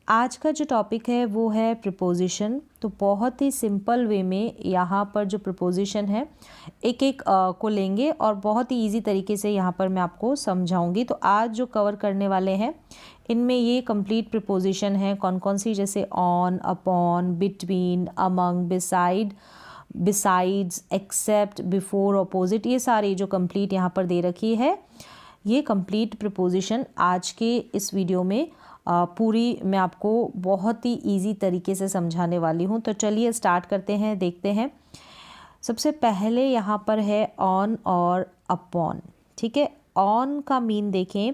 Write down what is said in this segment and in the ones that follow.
आज का जो टॉपिक है वो है प्रिपोजिशन। तो बहुत ही सिंपल वे में यहाँ पर जो प्रिपोजिशन है एक एक को लेंगे और बहुत ही इजी तरीके से यहाँ पर मैं आपको समझाऊंगी। तो आज जो कवर करने वाले हैं इनमें ये कंप्लीट प्रिपोजिशन है कौन कौन सी, जैसे on, upon, between, among, beside, besides, except, before, opposite, ये सारी जो कंप्लीट यहाँ पर दे रखी है ये कंप्लीट प्रिपोजिशन आज के इस वीडियो में पूरी मैं आपको बहुत ही इजी तरीके से समझाने वाली हूँ। तो चलिए स्टार्ट करते हैं, देखते हैं। सबसे पहले यहाँ पर है ऑन और अपॉन। ठीक है, ऑन का मीन देखें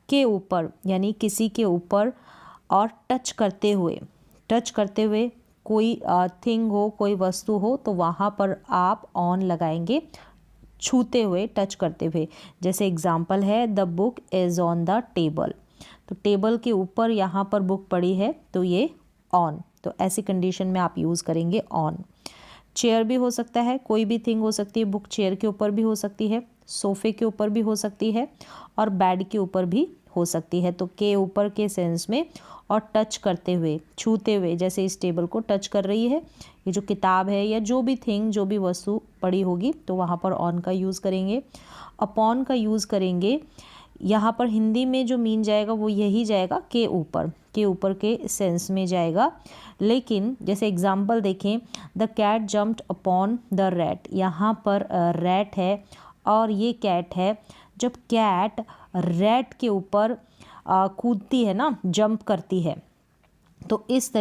के ऊपर, यानी किसी के ऊपर, और टच करते हुए कोई थिंग हो, कोई वस्तु हो तो वहाँ पर आप ऑन लगाएंगे, छूते हुए, टच करते हुए। जैसे एग्जाम्पल है the book is on the table, तो टेबल के ऊपर यहाँ पर बुक पड़ी है तो ये ऑन। तो ऐसी कंडीशन में आप यूज़ करेंगे ऑन। चेयर भी हो सकता है, कोई भी थिंग हो सकती है, बुक चेयर के ऊपर भी हो सकती है, सोफ़े के ऊपर भी हो सकती है और बेड के ऊपर भी हो सकती है। तो के ऊपर के सेंस में, और टच करते हुए, छूते हुए, जैसे इस टेबल को टच कर रही है, ये जो किताब है या जो भी थिंग, जो भी वस्तु पड़ी होगी तो वहाँ पर ऑन का यूज़ करेंगे। अपॉन का यूज़ करेंगे, यहाँ पर हिंदी में जो मीन जाएगा वो यही जाएगा, के ऊपर के सेंस में जाएगा। लेकिन जैसे एग्जाम्पल देखें the cat jumped upon the rat, यहाँ पर रैट है और ये कैट है। जब कैट रैट के ऊपर कूदती है ना, जंप करती है, तो इस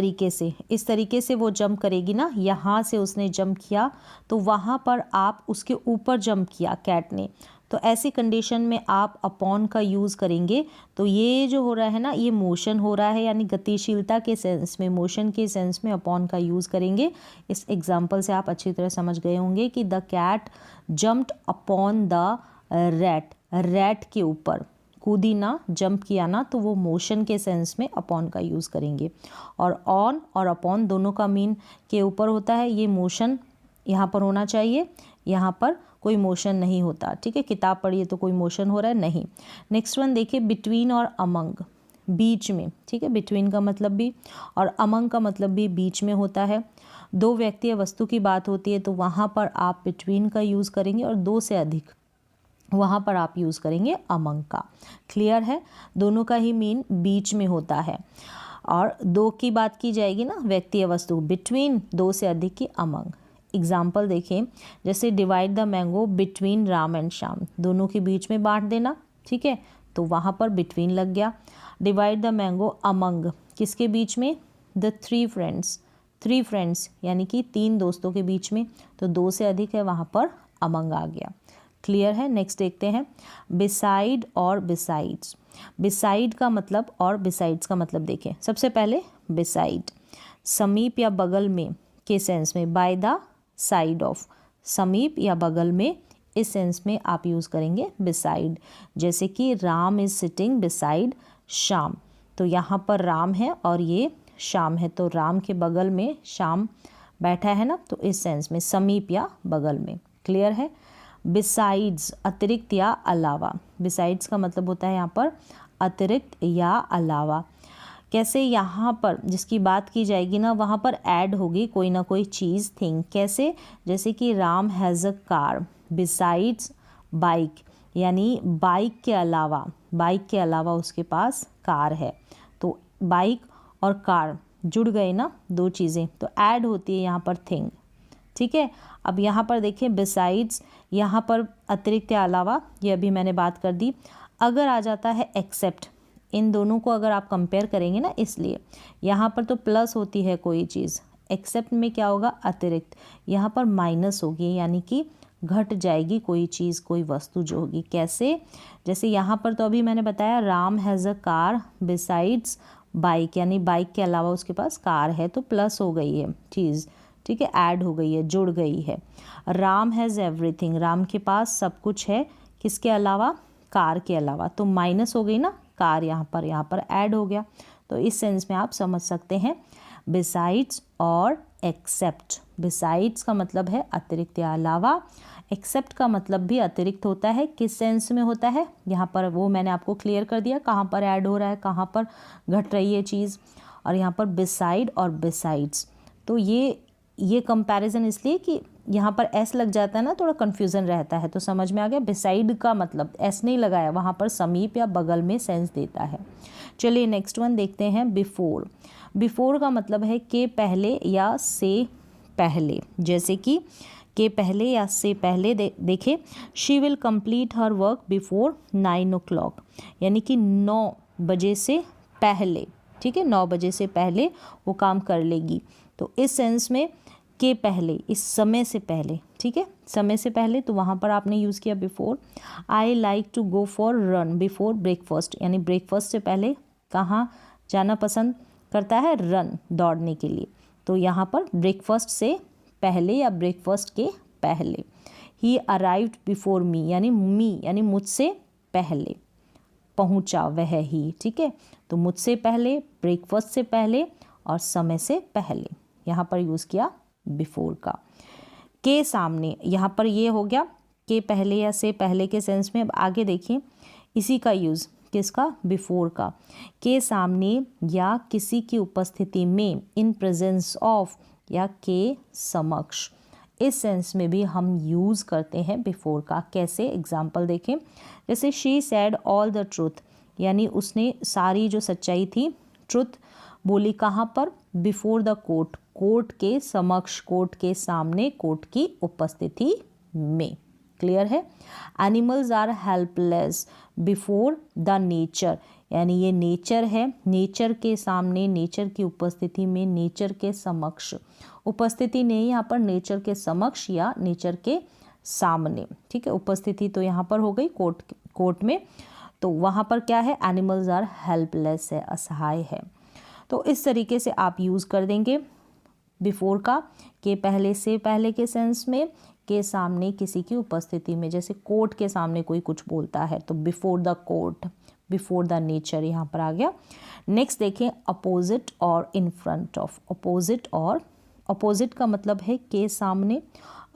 तरीके से वो जंप करेगी ना, यहाँ से उसने जंप किया तो वहाँ पर आप उसके ऊपर जंप किया कैट ने, तो ऐसी कंडीशन में आप अपॉन का यूज़ करेंगे। तो ये जो हो रहा है ना, ये मोशन हो रहा है, यानी गतिशीलता के सेंस में, मोशन के सेंस में अपॉन का यूज़ करेंगे। इस एग्जाम्पल से आप अच्छी तरह समझ गए होंगे कि the cat jumped upon the rat, rat के ऊपर कूदी ना, जंप किया ना, तो वो मोशन के सेंस में अपॉन का यूज़ करेंगे। और ऑन और अपॉन दोनों का मीन के ऊपर होता है, ये मोशन यहाँ पर होना चाहिए, यहाँ पर कोई मोशन नहीं होता। ठीक है, किताब पढ़िए तो कोई मोशन हो रहा है नहीं। नेक्स्ट वन देखिए बिटवीन और अमंग, बीच में। ठीक है, बिटवीन का मतलब भी और अमंग का मतलब भी बीच में होता है। दो व्यक्ति या वस्तु की बात होती है तो वहाँ पर आप बिटवीन का यूज़ करेंगे, और दो से अधिक वहाँ पर आप यूज़ करेंगे अमंग का। क्लियर है, दोनों का ही मीन बीच में होता है। और दो की बात की जाएगी ना, व्यक्ति या वस्तु, बिटवीन, दो से अधिक की अमंग। एग्जाम्पल देखें, जैसे divide the mango between Ram and Shyam, दोनों के बीच में बांट देना। ठीक है, तो वहाँ पर बिटवीन लग गया। डिवाइड द मैंगो अमंग, किसके बीच में, द थ्री फ्रेंड्स यानी कि तीन दोस्तों के बीच में, तो दो से अधिक है, वहाँ पर अमंग आ गया। क्लियर है। नेक्स्ट देखते हैं बिसाइड और बिसाइड्स। बिसाइड का मतलब और बिसाइड्स का मतलब देखें। सबसे पहले बिसाइड, समीप या बगल में के सेंस में, बाय द साइड ऑफ, समीप या बगल में, इस सेंस में आप यूज़ करेंगे बिसाइड। जैसे कि Ram is sitting beside Shyam, तो यहाँ पर राम है और ये श्याम है, तो राम के बगल में श्याम बैठा है ना, तो इस सेंस में समीप या बगल में। क्लियर है। बिसाइड्स, अतिरिक्त या अलावा, बिसाइड्स का मतलब होता है यहाँ पर अतिरिक्त या अलावा। कैसे, यहाँ पर जिसकी बात की जाएगी ना, वहाँ पर ऐड होगी कोई ना कोई चीज़, थिंग। कैसे, जैसे कि Ram has a car besides bike, यानी बाइक के अलावा उसके पास कार है, तो बाइक और कार जुड़ गए ना, दो चीज़ें, तो ऐड होती है यहाँ पर थिंग। ठीक है, अब यहाँ पर देखें बिसाइड्स, यहाँ पर अतिरिक्त या अलावा, ये अभी मैंने बात कर दी। अगर आ जाता है एक्सेप्ट, इन दोनों को अगर आप कंपेयर करेंगे ना, इसलिए यहाँ पर तो प्लस होती है कोई चीज़, एक्सेप्ट में क्या होगा, अतिरिक्त, यहाँ पर माइनस होगी, यानी कि घट जाएगी कोई चीज़, कोई वस्तु जो होगी। कैसे, जैसे यहाँ पर तो अभी मैंने बताया Ram has a car besides bike, यानी बाइक के अलावा उसके पास कार है, तो प्लस हो गई है चीज़। ठीक है, ऐड हो गई है, जुड़ गई है। राम हैज़ एवरीथिंग, राम के पास सब कुछ है, किसके अलावा, कार के अलावा, तो माइनस हो गई ना कार, यहाँ पर ऐड हो गया। तो इस सेंस में आप समझ सकते हैं बिसाइड्स और एक्सेप्ट। बिसाइड्स का मतलब है अतिरिक्त या अलावा, एक्सेप्ट का मतलब भी अतिरिक्त होता है। किस सेंस में होता है, यहाँ पर वो मैंने आपको क्लियर कर दिया, कहाँ पर ऐड हो रहा है, कहाँ पर घट रही है चीज़। और यहाँ पर बिसाइड और बिसाइड्स। तो ये कंपैरिजन इसलिए कि यहाँ पर एस लग जाता है ना, थोड़ा कन्फ्यूज़न रहता है, तो समझ में आ गया। बिसाइड का मतलब एस नहीं लगाया, वहाँ पर समीप या बगल में सेंस देता है। चलिए नेक्स्ट वन देखते हैं, बिफोर। बिफोर का मतलब है के पहले या से पहले, जैसे कि के पहले या से पहले देखें, she will complete her work before 9 o'clock, यानी कि 9 बजे से पहले, ठीक है, 9 बजे से पहले वो काम कर लेगी। तो इस सेंस में के पहले, इस समय से पहले, ठीक है, समय से पहले, तो वहाँ पर आपने यूज़ किया before. I like to go for run before breakfast, यानी ब्रेकफास्ट से पहले कहाँ जाना पसंद करता है, रन, दौड़ने के लिए। तो यहाँ पर ब्रेकफास्ट से पहले या ब्रेकफास्ट के पहले। ही अराइव्ड बिफोर मी यानी मुझसे पहले पहुँचा वह ही, ठीक है। तो मुझसे पहले, ब्रेकफास्ट से पहले और समय से पहले, यहाँ पर यूज़ किया बिफोर का। के सामने, यहाँ पर ये हो गया के पहले या से पहले के सेंस में। अब आगे देखिए इसी का यूज़, किसका, बिफोर का। के सामने या किसी की उपस्थिति में, इन प्रेजेंस ऑफ या के समक्ष, इस सेंस में भी हम यूज़ करते हैं बिफोर का। कैसे, एग्जाम्पल देखें, जैसे she said all the truth, यानी उसने सारी जो सच्चाई थी, ट्रुथ बोली, कहाँ पर, बिफोर द कोर्ट, कोर्ट के समक्ष, कोर्ट के सामने, कोर्ट की उपस्थिति में। क्लियर है। Animals are helpless before the nature, यानी ये नेचर है, नेचर के सामने, नेचर की उपस्थिति में, नेचर के समक्ष, उपस्थिति नहीं यहाँ पर, नेचर के समक्ष या नेचर के सामने, ठीक है। उपस्थिति तो यहाँ पर हो गई कोर्ट में, तो वहाँ पर क्या है, एनिमल्स आर हेल्पलेस है, असहाय है। तो इस तरीके से आप यूज़ कर देंगे बिफोर का, के पहले से पहले के सेंस में, के सामने किसी की उपस्थिति में, जैसे कोर्ट के सामने कोई कुछ बोलता है तो before the court, before the nature यहाँ पर आ गया। नेक्स्ट देखें, अपोजिट और इन फ्रंट ऑफ। अपोजिट और, अपोजिट का मतलब है के सामने,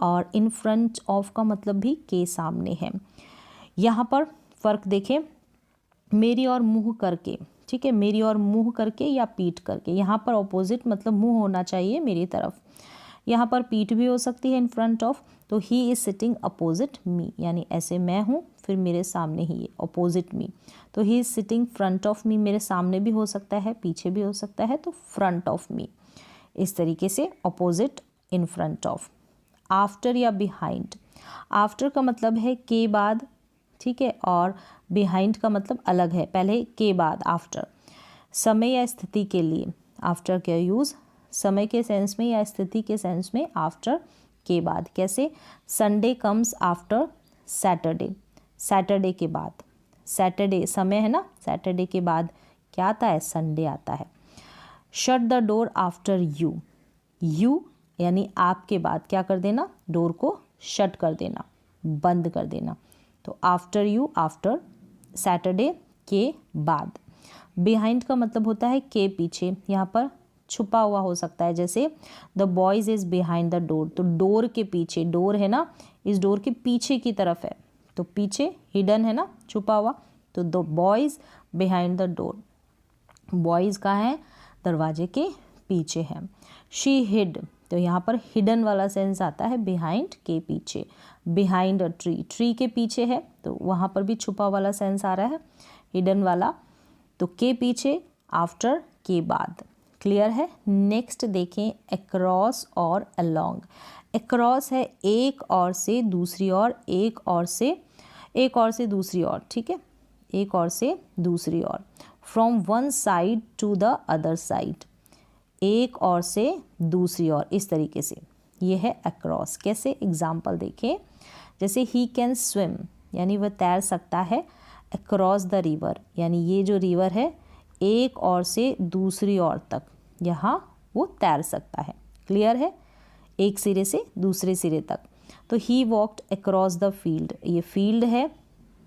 और इन फ्रंट ऑफ का मतलब भी के सामने है। यहाँ पर फ़र्क देखें, मेरी और मुँह करके, ठीक है, मेरी और मुँह करके या पीठ करके। यहाँ पर अपोजिट मतलब मुँह होना चाहिए मेरी तरफ, यहाँ पर पीठ भी हो सकती है इन फ्रंट ऑफ। तो ही इज़ सिटिंग अपोजिट मी, यानी ऐसे मैं हूँ, फिर मेरे सामने ही है अपोजिट मी, तो he is sitting front of me, मेरे सामने भी हो सकता है, पीछे भी हो सकता है, तो फ्रंट ऑफ मी। इस तरीके से opposite, in front of. After या बिहाइंड, आफ्टर का मतलब है के बाद, ठीक है, और बिहाइंड का मतलब अलग है, पहले के बाद आफ्टर। समय या स्थिति के लिए आफ्टर का यूज़, समय के सेंस में या स्थिति के सेंस में आफ्टर, के बाद। कैसे, Sunday comes after Saturday, Saturday के बाद, सैटरडे समय है ना, सैटरडे के बाद क्या आता है, संडे आता है। Shut the door after you, you यानी आपके बाद क्या कर देना, डोर को शट कर देना, बंद कर देना। तो आफ्टर यू, आफ्टर सैटरडे के बाद। बिहाइंड का मतलब होता है के पीछे, यहाँ पर छुपा हुआ हो सकता है, जैसे the boys is behind the door, तो डोर के पीछे, डोर है ना, इस डोर के पीछे की तरफ है, तो पीछे हिडन है ना, छुपा हुआ, तो the boys behind the door, boys कहाँ है, दरवाजे के पीछे है। शी हिड, तो यहाँ पर हिडन वाला सेंस आता है, बिहाइंड के पीछे। बिहाइंड अ ट्री, ट्री के पीछे है, तो वहाँ पर भी छुपा वाला सेंस आ रहा है, हिडन वाला। तो के पीछे, आफ्टर, के बाद। क्लियर है। नेक्स्ट देखें, अक्रॉस और अलोंग। अक्रॉस है एक और से दूसरी ओर, एक और से दूसरी ओर, ठीक है, एक और से दूसरी ओर। From one side to the other side, एक और से दूसरी ओर, इस तरीके से ये है अक्रॉस। कैसे, एग्जाम्पल देखें, जैसे ही कैन स्विम, यानी वह तैर सकता है, अक्रॉस द रिवर, यानी ये जो रिवर है एक और से दूसरी ओर तक, यहाँ वो तैर सकता है। क्लियर है, एक सिरे से दूसरे सिरे तक। तो he walked across the field, ये फील्ड है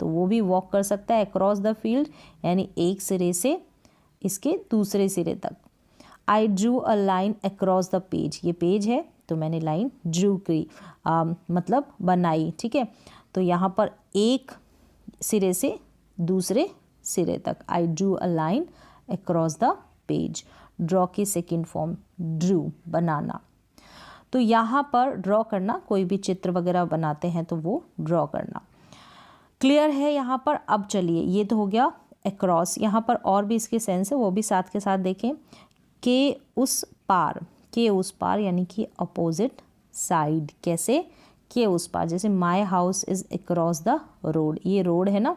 तो वो भी वॉक कर सकता है अक्रॉस द फील्ड, यानी एक सिरे से इसके दूसरे सिरे तक। I drew a line across the page, ये पेज है तो मैंने लाइन ड्रू की, मतलब बनाई, ठीक है। तो यहाँ पर एक सिरे से दूसरे सिरे तक, I drew a line across the page. Draw की सेकेंड फॉर्म ड्रू, बनाना। तो यहाँ पर ड्रॉ करना, कोई भी चित्र वगैरह बनाते हैं तो वो ड्रॉ करना। क्लियर है यहाँ पर। अब चलिए, ये तो हो गया अक्रॉस। यहाँ पर और भी इसके सेंस है, वो भी साथ के साथ देखें। के उस पार, के उस पार यानी कि अपोजिट साइड। कैसे? के उस पार, जैसे my house is across the road, ये रोड है ना,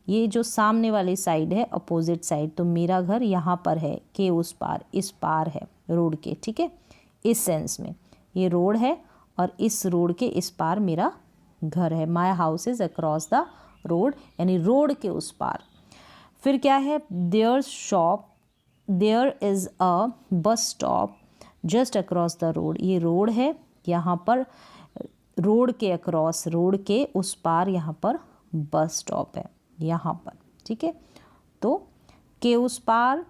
ये जो सामने वाली साइड है अपोजिट साइड, तो मेरा घर यहाँ पर है, के उस पार, इस पार है रोड के, ठीक है, इस सेंस में ये रोड है और इस रोड के इस पार मेरा घर है। My house is across the road, यानी रोड के उस पार। फिर क्या है? There shop, there is a bus stop just across the road, ये रोड है, यहाँ पर रोड के अक्रॉस, रोड के उस पार यहाँ पर बस स्टॉप है, यहाँ पर, ठीक है। तो के उस पार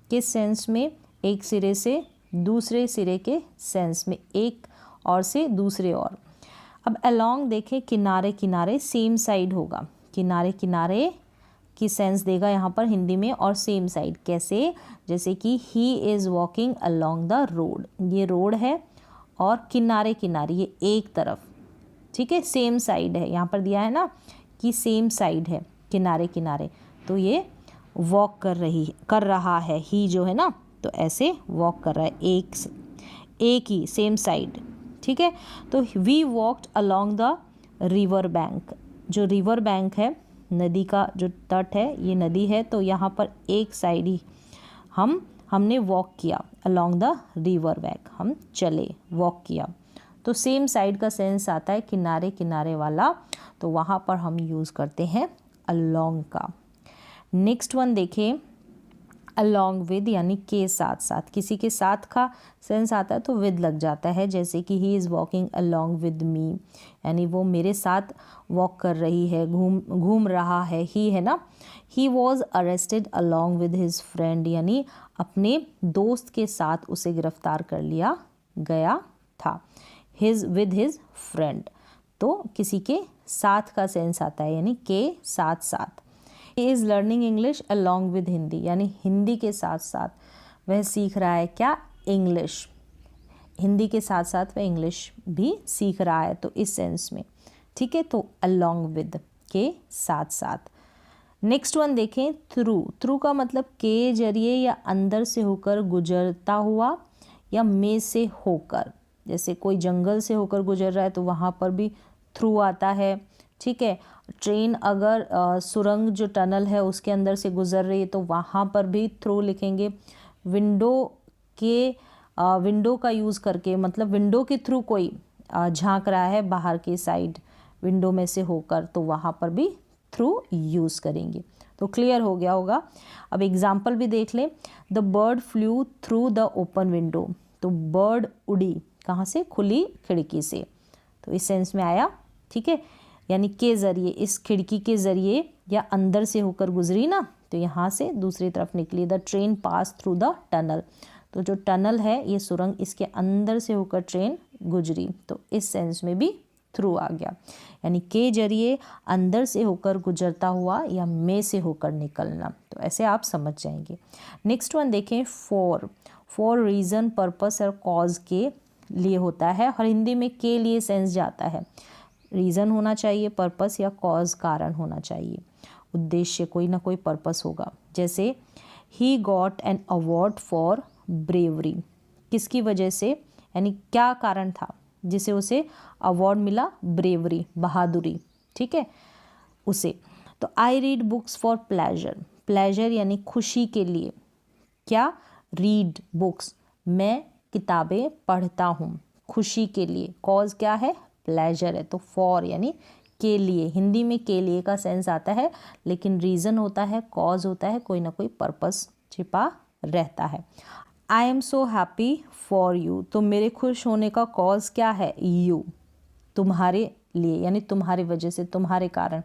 के सेंस में एक सिरे से दूसरे सिरे के सेंस में, एक और से दूसरे और। अब अलोंग देखें, किनारे किनारे, सेम साइड होगा, किनारे किनारे की सेंस देगा यहाँ पर हिंदी में, और सेम साइड कैसे? जैसे कि he is walking along the road, ये रोड है और किनारे किनारे ये एक तरफ, ठीक है, सेम साइड है, यहाँ पर दिया है ना कि सेम साइड है, किनारे किनारे, तो ये वॉक कर रहा है, ही जो है ना, तो ऐसे वॉक कर रहा है, एक ही सेम साइड, ठीक है। तो we walked along the river bank, जो रिवर बैंक है, नदी का जो तट है, ये नदी है, तो यहाँ पर एक साइड ही हमने वॉक किया, अलोंग द रिवर बैंक, हम चले, वॉक किया। तो सेम साइड का सेंस आता है किनारे किनारे वाला, तो वहाँ पर हम यूज़ करते हैं अलोंग का। नेक्स्ट वन देखें, अलोंग विद यानी के साथ साथ, किसी के साथ का सेंस आता है तो विद लग जाता है, जैसे कि he is walking along with me, यानी वो मेरे साथ वॉक कर रही है, घूम रहा है, ही है ना। He was arrested along with his friend, यानी अपने दोस्त के साथ उसे गिरफ्तार कर लिया गया था, विद हिज फ्रेंड, तो किसी के साथ का सेंस आता है, यानी के साथ साथ। He is learning English along with Hindi, यानी हिंदी के साथ साथ वह सीख रहा है क्या? इंग्लिश, हिंदी के साथ साथ वह इंग्लिश भी सीख रहा है, तो इस सेंस में, ठीक है। तो अलोंग विद, के साथ साथ। नेक्स्ट वन देखें, थ्रू का मतलब के जरिए या अंदर से होकर, गुजरता हुआ या में से होकर, जैसे कोई जंगल से होकर गुजर रहा है तो वहाँ पर भी थ्रू आता है, ठीक है। ट्रेन अगर सुरंग जो टनल है उसके अंदर से गुजर रही है तो वहाँ पर भी थ्रू लिखेंगे। विंडो का यूज़ करके, मतलब विंडो के थ्रू कोई झांक रहा है बाहर की साइड, विंडो में से होकर, तो वहाँ पर भी थ्रू यूज़ करेंगे। तो क्लियर हो गया होगा। अब एग्जाम्पल भी देख लें, the bird flu through the open window, तो बर्ड उड़ी कहाँ से? खुली खिड़की से, तो इस सेंस में आया, ठीक है, यानी के ज़रिए, इस खिड़की के ज़रिए या अंदर से होकर गुजरी ना, तो यहाँ से दूसरी तरफ निकली। The train pass through the tunnel, तो जो टनल है ये सुरंग, इसके अंदर से होकर ट्रेन गुजरी, तो इस सेंस में भी थ्रू आ गया, यानी के जरिए अंदर से होकर गुजरता हुआ या में से होकर निकलना, तो ऐसे आप समझ जाएंगे। नेक्स्ट वन देखें, फॉर रीज़न, पर्पस और कॉज के लिए होता है, और हिंदी में के लिए सेंस जाता है, रीज़न होना चाहिए, पर्पस या कॉज कारण होना चाहिए, उद्देश्य, कोई ना कोई पर्पस होगा। जैसे he got an award for bravery, किसकी वजह से, यानी क्या कारण था जिसे उसे अवार्ड मिला? ब्रेवरी, बहादुरी, ठीक है, उसे। तो I read books for pleasure यानी खुशी के लिए, क्या? रीड बुक्स, मैं किताबें पढ़ता हूँ खुशी के लिए। कॉज क्या है? प्लेजर है, तो फॉर यानी के लिए, हिंदी में के लिए का सेंस आता है, लेकिन रीज़न होता है, कॉज होता है, कोई ना कोई पर्पस छिपा रहता है। I am so happy for you, तो मेरे खुश होने का कॉज क्या है? यू, तुम्हारे लिए, यानी तुम्हारी वजह से, तुम्हारे कारण।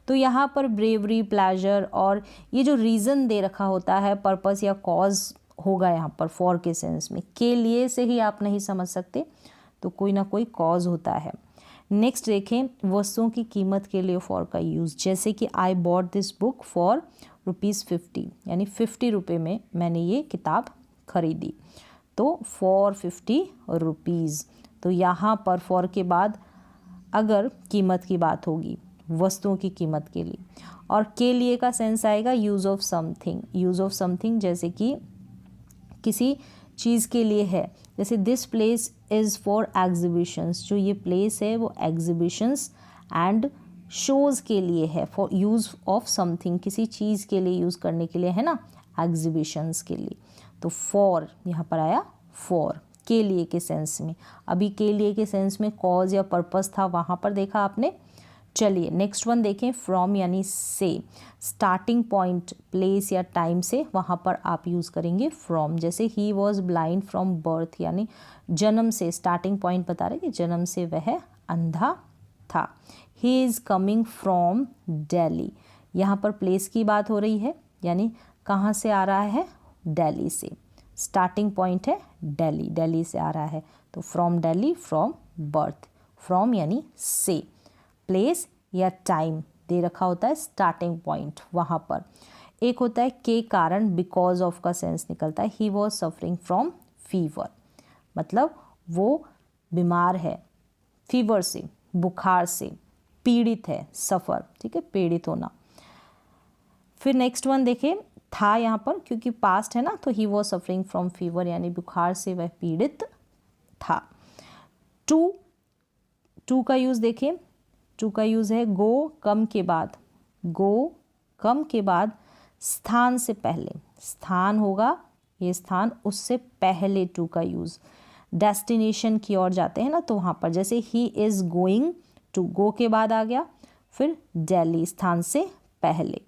तो यहाँ पर ब्रेवरी, प्लेजर और ये जो रीज़न दे रखा होता है, पर्पस या कॉज होगा यहाँ पर फॉर के सेंस में। के लिए से ही आप नहीं समझ सकते, तो कोई ना कोई कॉज होता है। नेक्स्ट देखें, वस्तुओं की कीमत के लिए फॉर का यूज़, जैसे कि I bought this book for ₹50, यानी 50 रुपये में मैंने ये किताब खरीदी, तो फॉर 50 रुपीज़। तो यहाँ पर फॉर के बाद अगर कीमत की बात होगी वस्तुओं की कीमत के लिए, और के लिए का सेंस आएगा use of something. Use of something जैसे कि किसी चीज़ के लिए है, जैसे this place is for exhibitions. जो ये प्लेस है वो एग्जीबिशंस एंड शोज़ के लिए है, फॉर यूज़ ऑफ समथिंग, किसी चीज़ के लिए यूज़ करने के लिए है ना, एग्जीबिशंस के लिए। तो फॉर यहाँ पर आया फॉर, के लिए के सेंस में। अभी के लिए के सेंस में कॉज या पर्पस था, वहाँ पर देखा आपने। चलिए नेक्स्ट वन देखें, फ्रॉम यानी से। स्टार्टिंग पॉइंट प्लेस या टाइम से वहाँ पर आप यूज़ करेंगे फ्रॉम। जैसे he was blind from birth, यानी जन्म से, स्टार्टिंग पॉइंट बता रहे कि जन्म से वह अंधा था। ही इज़ कमिंग फ्रॉम दिल्ली, यहाँ पर प्लेस की बात हो रही है, यानी कहाँ से आ रहा है, दिल्ली से। स्टार्टिंग पॉइंट है दिल्ली, दिल्ली से आ रहा है, तो from Delhi, from birth. From यानी से, प्लेस या टाइम दे रखा होता है स्टार्टिंग पॉइंट वहाँ पर। एक होता है के कारण, बिकॉज ऑफ का सेंस निकलता है। He was suffering from fever, मतलब वो बीमार है, फीवर से, बुखार से, पीड़ित है, सफ़र, ठीक है, पीड़ित होना। फिर नेक्स्ट वन देखें, था यहाँ पर क्योंकि पास्ट है ना, तो he was suffering from fever, यानी बुखार से वह पीड़ित था। टू का यूज़ देखें, टू का यूज़ है गो कम के बाद। गो कम के बाद स्थान से पहले, स्थान होगा ये स्थान, उससे पहले टू का यूज़। डेस्टिनेशन की ओर जाते हैं ना, तो वहाँ पर जैसे he is going to, go के बाद आ गया, फिर दिल्ली स्थान से पहले।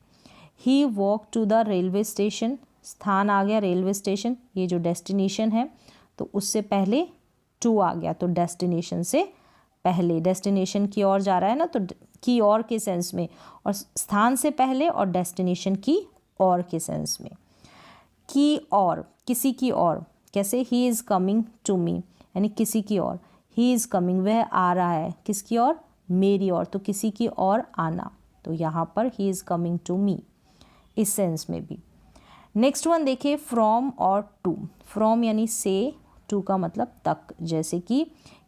He walk to the railway station, स्थान आ गया रेलवे स्टेशन, ये जो डेस्टिनेशन है तो उससे पहले टू आ गया, तो डेस्टिनेशन से पहले, डेस्टिनेशन की ओर जा रहा है ना, तो की ओर के सेंस में, और स्थान से पहले और डेस्टिनेशन की ओर के सेंस में। की और, किसी की ओर, कैसे, he is coming to me, यानी किसी की ओर। ही इज़ कमिंग, वह आ रहा है, किसकी ओर, मेरी ओर, तो किसी की ओर आना, तो यहाँ पर he is coming to me, इस सेंस में भी। नेक्स्ट वन देखिए, फ्रॉम और टू। फ्रॉम यानी से, टू का मतलब तक, जैसे कि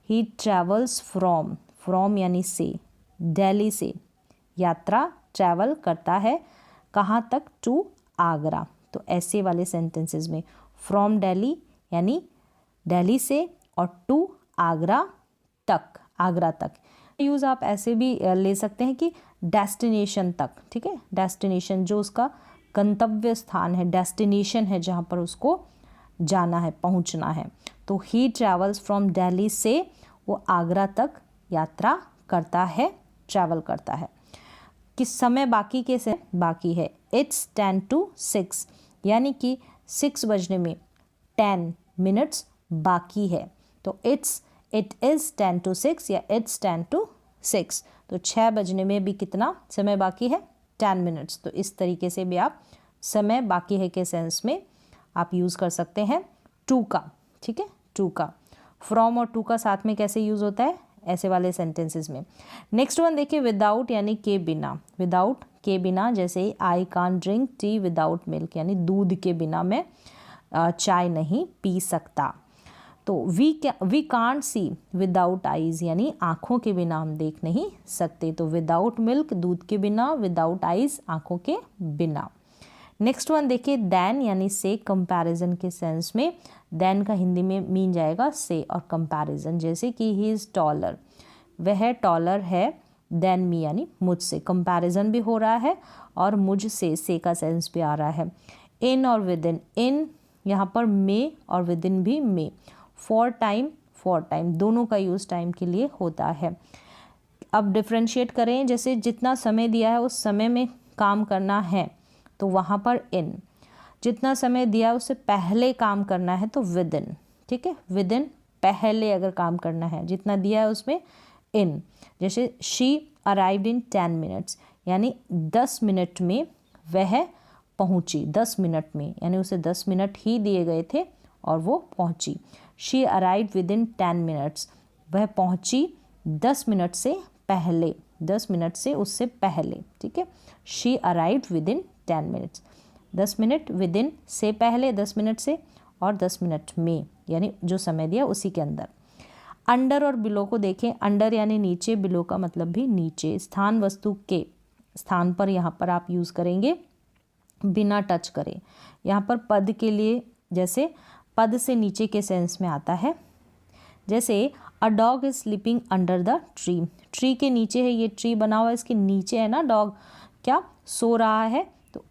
ही ट्रैवल्स फ्रॉम, फ्रॉम यानी से, दिल्ली से यात्रा, ट्रैवल करता है, कहाँ तक, टू आगरा। तो ऐसे वाले सेंटेंसेस में फ्रॉम दिल्ली यानी दिल्ली से, और टू आगरा तक, आगरा तक। यूज़ आप ऐसे भी ले सकते हैं कि डेस्टिनेशन तक, ठीक है, डेस्टिनेशन जो उसका गंतव्य स्थान है, डेस्टिनेशन है जहाँ पर उसको जाना है, पहुँचना है। तो ही ट्रैवल्स फ्रॉम दिल्ली से, वो आगरा तक यात्रा करता है, ट्रैवल करता है। किस समय बाकी के से बाकी है, इट्स 10 to 6, यानी कि 6 बजने में 10 मिनट्स बाकी है, तो इट इज़ 10 to 6 या इट्स 10 to 6, तो 6 बजने में भी कितना समय बाकी है, 10 मिनट्स। तो इस तरीके से भी आप समय बाकी है के सेंस में आप यूज़ कर सकते हैं टू का, ठीक है, टू का। फ्रॉम और टू का साथ में कैसे यूज़ होता है, ऐसे वाले सेंटेंसेस में। नेक्स्ट वन देखिए, विदाउट यानी के बिना। विदाउट के बिना, जैसे I can't drink tea without milk, यानी दूध के बिना मैं चाय नहीं पी सकता। तो we can't see without eyes, यानी आँखों के बिना हम देख नहीं सकते। तो विदाउट मिल्क दूध के बिना, विदाउट आइज़ आँखों के बिना। नेक्स्ट वन देखिए, दैन यानी से, कंपैरिजन के सेंस में। दैन का हिंदी में मीन जाएगा से और कंपैरिजन, जैसे कि ही इज़ टॉलर, वह टॉलर है, देन मी यानी मुझसे, कंपैरिजन भी हो रहा है और मुझसे से का सेंस भी आ रहा है। इन और विद इन यहाँ पर मे और विद इन भी मे। फॉर टाइम दोनों का यूज़ टाइम के लिए होता है। अब डिफ्रेंशिएट करें, जैसे जितना समय दिया है उस समय में काम करना है तो वहाँ पर इन, जितना समय दिया उससे पहले काम करना है तो विद इन, ठीक है, विद इन पहले अगर काम करना है, जितना दिया है उसमें इन। जैसे शी अराइव्ड इन 10 मिनट्स, यानी 10 मिनट में वह पहुंची, 10 मिनट में, यानी उसे 10 मिनट ही दिए गए थे और वो पहुंची। She arrived with in 10 minutes, वह पहुंची 10 मिनट से पहले, 10 मिनट से उससे पहले, ठीक है। She arrived with in 10 minutes, 10 minute with in से पहले, 10 मिनट से, और 10 मिनट में, यानी जो समय दिया उसी के अंदर। अंडर और बिलो को देखें, अंडर यानी नीचे, बिलो का मतलब भी नीचे। स्थान वस्तु के स्थान पर यहाँ पर आप यूज़ करेंगे बिना टच करे। यहाँ पर पद के लिए जैसे पद से नीचे के सेंस में आता है, जैसे a dog is sleeping under the tree. Tree के नीचे है, ये ट्री बना हुआ है, इसके नीचे है ना डॉग, क्या सो रहा है, तो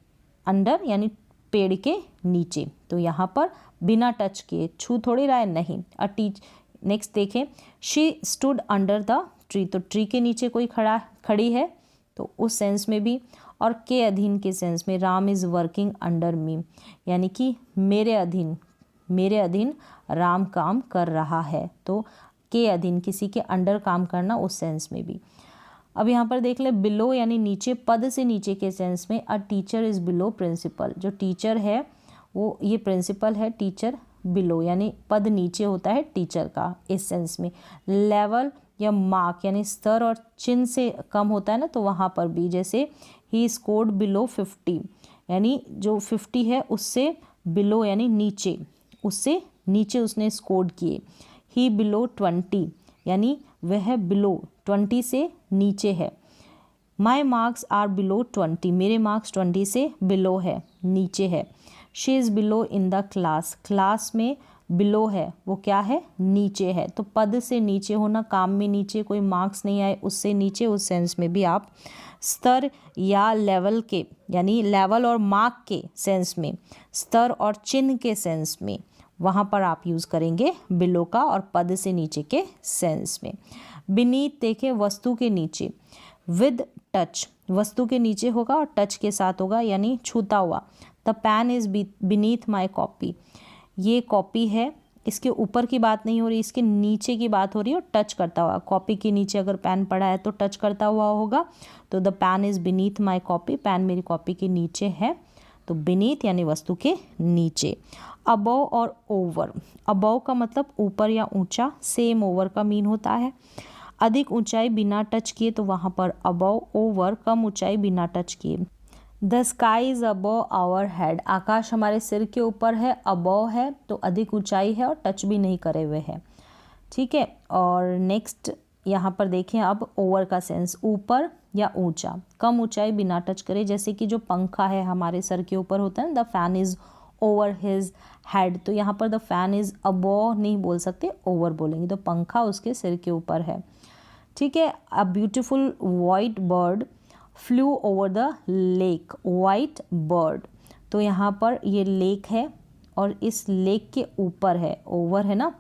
अंडर यानी पेड़ के नीचे। तो यहाँ पर बिना टच किए, छू थोड़ी रहा है, नहीं। नेक्स्ट देखें, she stood under the tree, तो ट्री के नीचे कोई खड़ी है, तो उस सेंस में भी। और के अधीन के सेंस में, राम इज़ वर्किंग अंडर मी, यानी कि मेरे अधीन राम काम कर रहा है। तो के अधीन, किसी के अंडर काम करना, उस सेंस में भी। अब यहाँ पर देख ले, बिलो यानी नीचे, पद से नीचे के सेंस में a teacher is below principal. जो टीचर है वो ये प्रिंसिपल है, टीचर बिलो यानी पद नीचे होता है टीचर का, इस सेंस में। लेवल या मार्क यानी स्तर और चिन्ह से कम होता है ना, तो वहाँ पर भी, जैसे ही स्कोर्ड बिलो 50, यानी जो 50 है उससे बिलो यानी नीचे, उससे नीचे उसने स्कोर्ड किए। ही बिलो 20 यानी वह बिलो 20 से नीचे है। माई मार्क्स आर बिलो 20, मेरे मार्क्स 20 से बिलो है, नीचे है। She is below in the class, class में बिलो है, वो क्या है, नीचे है। तो पद से नीचे होना, काम में नीचे, कोई मार्क्स नहीं आए उससे नीचे, उस सेंस में भी आप स्तर या लेवल के, यानी लेवल और मार्क के सेंस में, स्तर और चिन्ह के सेंस में, वहाँ पर आप यूज़ करेंगे बिलो का, और पद से नीचे के सेंस में। बीनीथ देखें, वस्तु के नीचे। विद टच, वस्तु के नीचे होगा और टच के साथ होगा, यानी छूता हुआ। The pen is beneath my copy, ये कॉपी है, इसके ऊपर की बात नहीं हो रही, इसके नीचे की बात हो रही है, और टच करता हुआ। कॉपी के नीचे अगर पेन पड़ा है तो टच करता हुआ होगा, तो the pen is beneath my copy, pen मेरी कॉपी के नीचे है। तो बीनीथ यानी वस्तु के नीचे। अबव और ओवर, अबव का मतलब ऊपर या ऊंचा, सेम ओवर का मीन होता है। अधिक ऊंचाई बिना टच किए, तो वहाँ पर अबव, ओवर कम ऊंचाई बिना टच किए। The sky is above our head, आकाश हमारे सिर के ऊपर है, अबव है तो अधिक ऊंचाई है और टच भी नहीं करे हुए है, ठीक है। और नेक्स्ट यहाँ पर देखें अब ओवर का सेंस, ऊपर या ऊंचा, कम ऊंचाई बिना टच करे, जैसे कि जो पंखा है हमारे सर के ऊपर होता है, the fan is over his head, तो यहाँ पर द फैन इज अबव नहीं बोल सकते, ओवर बोलेंगे, तो पंखा उसके सिर के ऊपर है, ठीक है। A beautiful white bird flu over the lake, white bird, तो यहाँ पर ये लेक है और इस लेक के ऊपर है, ओवर है ना,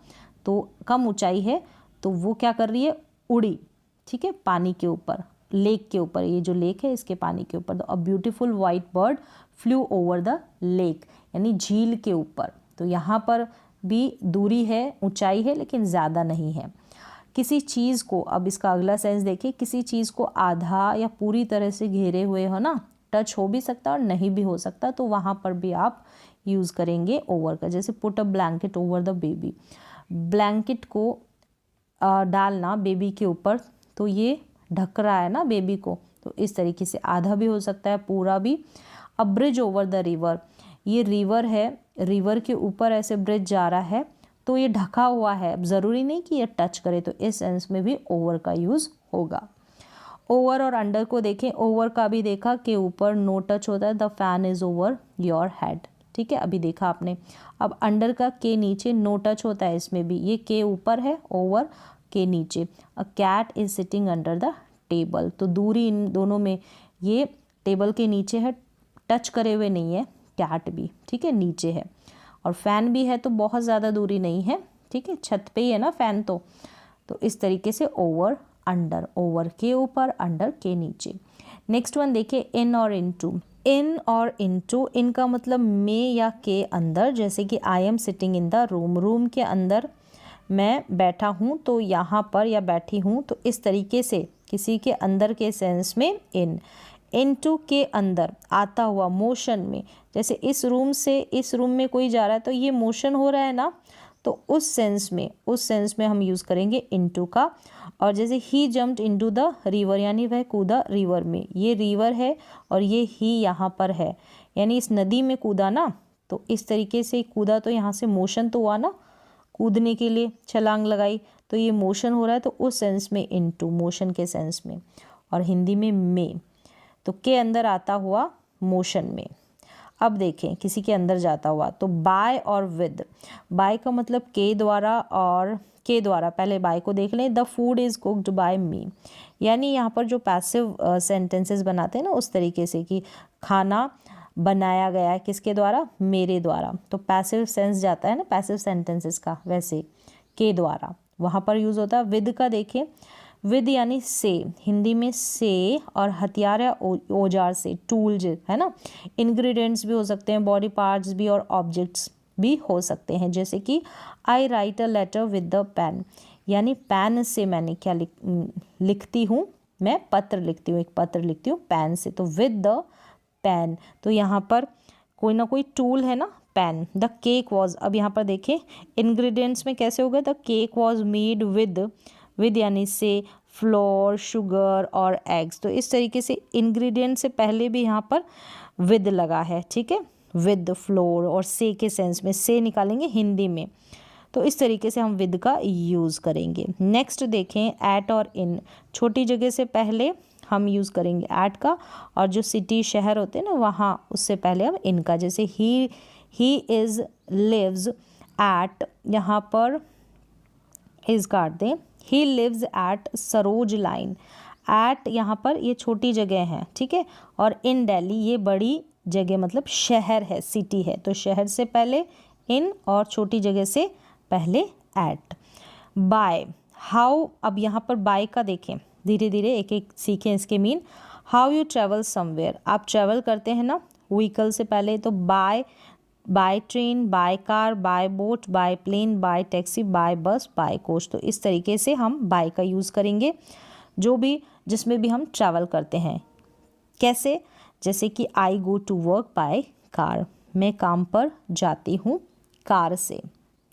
तो कम ऊंचाई है, तो वो क्या कर रही है, उड़ी, ठीक है, पानी के ऊपर, लेक के ऊपर, ये जो लेक है इसके पानी के ऊपर। A beautiful white bird flu over the lake, यानी झील के ऊपर, तो यहाँ पर भी दूरी है, ऊंचाई है, लेकिन ज़्यादा नहीं है। किसी चीज़ को, अब इसका अगला सेंस देखिए, किसी चीज़ को आधा या पूरी तरह से घेरे हुए हो ना, टच हो भी सकता और नहीं भी हो सकता, तो वहाँ पर भी आप यूज़ करेंगे ओवर का। जैसे put a blanket over the baby, blanket को डालना बेबी के ऊपर, तो ये ढक रहा है ना बेबी को, तो इस तरीके से आधा भी हो सकता है, पूरा भी। अ ब्रिज ओवर द रिवर, ये रिवर है, रिवर के ऊपर ऐसे ब्रिज जा रहा है, तो ये ढका हुआ है, अब ज़रूरी नहीं कि ये टच करे, तो इस सेंस में भी ओवर का यूज़ होगा। ओवर और अंडर को देखें, ओवर का भी देखा कि ऊपर नो टच होता है, the fan is over your head, ठीक है, अभी देखा आपने। अब अंडर का के नीचे नो टच होता है, इसमें भी ये के ऊपर है, ओवर के नीचे। A cat is sitting under the table, तो दूरी इन दोनों में, ये टेबल के नीचे है, टच करे हुए नहीं है, कैट भी, ठीक है, नीचे है। और फैन भी है तो बहुत ज़्यादा दूरी नहीं है, ठीक है, छत पे ही है ना फैन, तो इस तरीके से ओवर अंडर, ओवर के ऊपर, अंडर के नीचे। नेक्स्ट वन देखिए, इन और इनटू। इन और इनटू, इन का मतलब में या के अंदर, जैसे कि I am sitting in the room, room के अंदर मैं बैठा हूँ, तो यहाँ पर या बैठी हूँ, तो इस तरीके से किसी के अंदर के सेंस में इन। इनटू के अंदर, आता हुआ, मोशन में, जैसे इस रूम से इस रूम में कोई जा रहा है तो ये मोशन हो रहा है ना, तो उस सेंस में हम यूज़ करेंगे इनटू का। और जैसे ही जम्प्ड इनटू द रिवर, यानी वह कूदा रिवर में, ये रिवर है और ये ही यहाँ पर है, यानी इस नदी में कूदा ना, तो इस तरीके से कूदा, तो यहाँ से मोशन तो हुआ ना, कूदने के लिए छलांग लगाई, तो ये मोशन हो रहा है, तो उस सेंस में इनटू, मोशन के सेंस में। और हिंदी में तो के अंदर आता हुआ मोशन में। अब देखें किसी के अंदर जाता हुआ, तो बाय और विद। बाय का मतलब के द्वारा, और के द्वारा, पहले बाय को देख लें, the food is cooked by me. यानी यहाँ पर जो पैसिव सेंटेंसेस बनाते हैं ना, उस तरीके से कि खाना बनाया गया है किसके द्वारा, मेरे द्वारा, तो पैसिव सेंस जाता है ना पैसिव सेंटेंसेस का, वैसे के द्वारा वहाँ पर यूज़ होता है। विद का देखें, विद यानी से, हिंदी में से, और हथियार या औजार से, टूल्स है ना, इंग्रेडिएंट्स भी हो सकते हैं, बॉडी पार्ट्स भी, और ऑब्जेक्ट्स भी हो सकते हैं। जैसे कि I write a letter with the pen, यानी पेन से मैंने क्या लिखती हूँ, मैं पत्र लिखती हूँ, एक पत्र लिखती हूँ पेन से, तो विद द पेन। तो यहाँ पर कोई ना कोई टूल है ना, पेन। द केक वॉज, अब यहाँ पर देखें इंग्रेडिएंट्स में कैसे हो गए, the cake was made with यानी से, फ्लोर, शुगर और एग्स। तो इस तरीके से इंग्रेडिएंट से पहले भी यहाँ पर विद लगा है, ठीक है, विद, फ्लोर, और से के सेंस में से निकालेंगे हिंदी में, तो इस तरीके से हम विद का यूज़ करेंगे। नेक्स्ट देखें एट और इन, छोटी जगह से पहले हम यूज़ करेंगे एट का, और जो सिटी शहर होते हैं ना वहाँ, उससे पहले हम इनका। जैसे ही इज़ लिव्स एट, यहाँ पर इज़ काट दें, he lives at Saroj line. At यहाँ पर ये छोटी जगह है, ठीक है, और इन दिल्ली ये बड़ी जगह मतलब शहर है, सिटी है, तो शहर से पहले इन, और छोटी जगह से पहले एट। बाय, हाउ, अब यहाँ पर बाय का देखें, धीरे धीरे एक एक सीखें इसके mean. How you travel somewhere, आप ट्रैवल करते हैं ना व्हीकल से पहले, तो by train, by car, by boat, by plane, by taxi, by bus, by coach. तो इस तरीके से हम बाय का यूज़ करेंगे जो भी, जिसमें भी हम ट्रैवल करते हैं। कैसे, जैसे कि I go to work by car, मैं काम पर जाती हूँ कार से,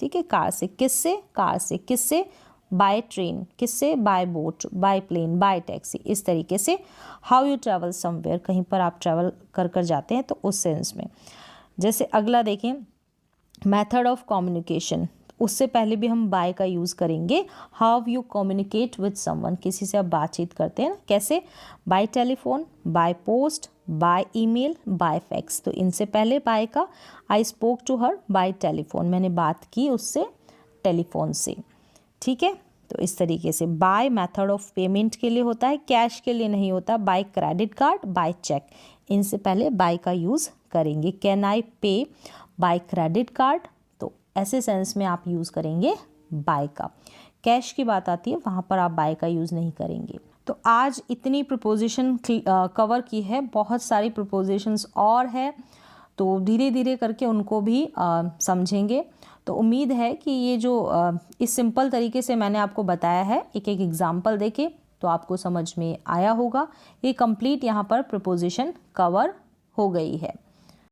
ठीक है, कार से। किससे, कार से। किससे, बाय ट्रेन। किससे, by boat, by plane, by taxi. इस तरीके से हाउ यू ट्रैवल समवेयर, कहीं पर आप ट्रैवल कर जाते हैं, तो उस सेंस में। जैसे अगला देखें मेथड ऑफ कम्युनिकेशन, उससे पहले भी हम बाय का यूज़ करेंगे। How you communicate with someone, किसी से आप बातचीत करते हैं ना, कैसे, by telephone, by post, by email, by fax. तो इनसे पहले बाय का, I spoke to her by telephone, मैंने बात की उससे टेलीफोन से, ठीक है। तो इस तरीके से बाय मेथड ऑफ पेमेंट के लिए होता है, कैश के लिए नहीं होता। By credit card, by cheque, इनसे पहले बाय का यूज़ करेंगे। कैन आई पे बाय क्रेडिट कार्ड, तो ऐसे सेंस में आप यूज़ करेंगे बाय का। कैश की बात आती है, वहाँ पर आप बाय का यूज़ नहीं करेंगे। तो आज इतनी प्रपोजिशन कवर की है, बहुत सारी प्रपोजिशंस और है, तो धीरे धीरे करके उनको भी समझेंगे। तो उम्मीद है कि ये जो इस सिंपल तरीके से मैंने आपको बताया है, एक एक एग्जाम्पल देके, तो आपको समझ में आया होगा। ये कंप्लीट यहाँ पर प्रपोजिशन कवर हो गई है।